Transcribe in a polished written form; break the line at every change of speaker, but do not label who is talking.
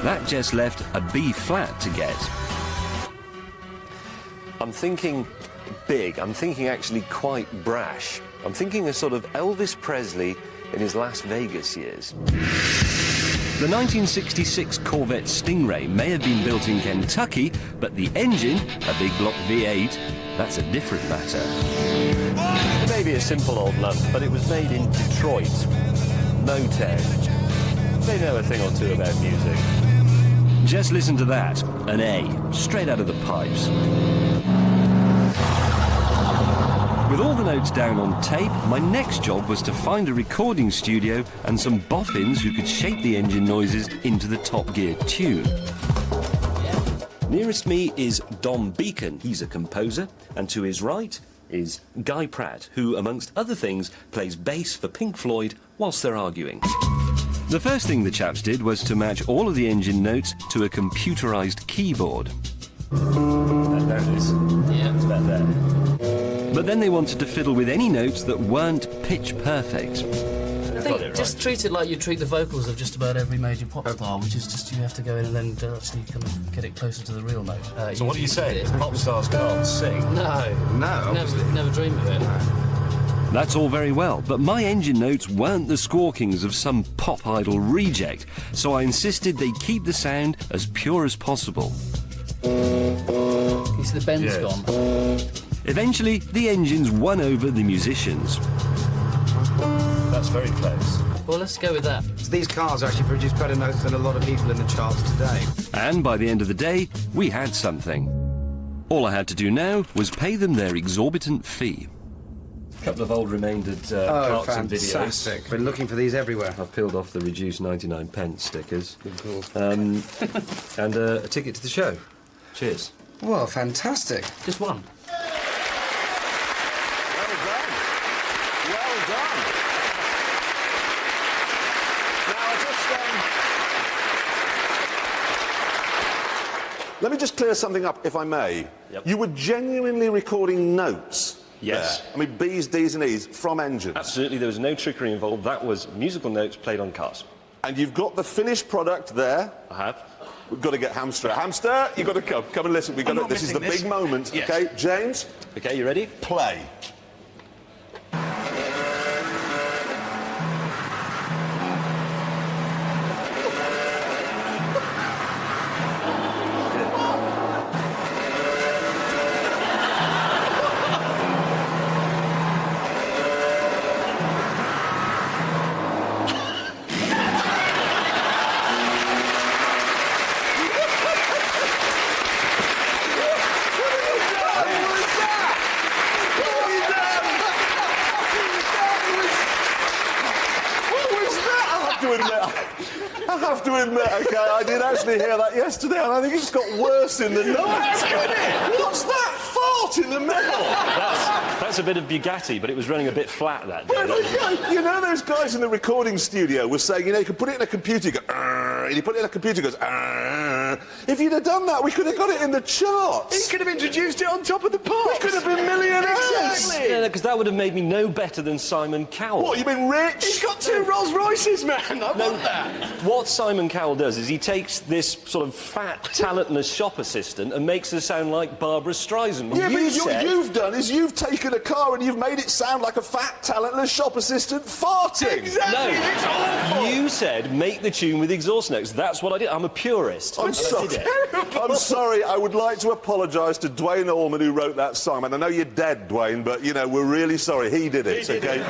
That just left a B flat to get.
I'm thinking big. I'm thinking actually quite brash. I'm thinking a sort of Elvis Presley in his Las Vegas years.
The 1966 Corvette Stingray may have been built in Kentucky, but the engine, a big block V8, that's a different matter.
It may be a simple old lump, but it was made in Detroit, Motown. They know a thing or two about music.
Just listen to that, an A, straight out of the pipes. With all the notes down on tape, my next job was to find a recording studio and some boffins who could shape the engine noises into the Top Gear tune. Nearest me is Dom Beacon. He's a composer, and to his right is Guy Pratt, who, amongst other things, plays bass for Pink Floyd whilst they're arguing. The first thing the chaps did was to match all of the engine notes to a computerised keyboard.
There it is. Yeah, it's about there.
But then they wanted to fiddle with any notes that weren't pitch perfect.
I think just treat it like you treat the vocals of just about every major pop star, which is just you have to go in and then actually kind of get it closer to the real note.
So what are you saying? Pop stars can't sing?
No.
No,
Never dream of it.
That's all very well, but my engine notes weren't the squawkings of some pop idol reject, so I insisted they keep the sound as pure as possible.
You see the bend's gone.
Eventually, the engines won over the musicians.
That's very close.
Well, let's go with that.
So these cars actually produce better notes than a lot of people in the charts today.
And by the end of the day, we had something. All I had to do now was pay them their exorbitant fee.
A couple of old remaindered
Oh,
Clarkson videos.
fantastic. Been looking for these everywhere.
I've peeled off the reduced 99p stickers.
Cool.
And a ticket to the show. Cheers.
Well, fantastic.
Just one.
Well done. Now, let me just clear something up, if I may.
Yep.
You were genuinely recording notes.
Yes.
There. I mean, B's, D's and E's from engines.
Absolutely, there was no trickery involved. That was musical notes played on cars.
And you've got the finished product there.
I have.
We've got to get Hamster. Hamster, you've got to come. Come and listen. We've got to, this is the big moment,
Yes.
OK? James?
OK, you ready?
Play. I have to admit, OK, I did actually hear that yesterday, and I think it's got worse in the night. What's that fart in the middle?
That's a bit of Bugatti, but it was running a bit flat that day.
You know those guys in the recording studio were saying, you know, you can put it in a computer, you go, and you put it in a computer, it goes, If you'd have done that, we could have got it in the charts.
He could have introduced it on top of the pops.
We could have been millionaires.
Exactly.
Yeah, because that would have made me no better than Simon Cowell.
What, you've been rich?
He's got 2 Rolls Royces, man. I want that.
What Simon Cowell does is he takes this sort of fat, talentless shop assistant and makes her sound like Barbara Streisand.
Yeah, but
said-
what you've done is you've taken a car and you've made it sound like a fat, talentless shop assistant farting.
Exactly.
No,
It's awful.
you said make the tune with exhaust notes. That's what I did. I'm a purist.
I'm sorry. I'm sorry. I would like to apologise to Dwayne Allman who wrote that song. And I know you're dead, Dwayne, but, you know, we're really sorry. He did it, OK?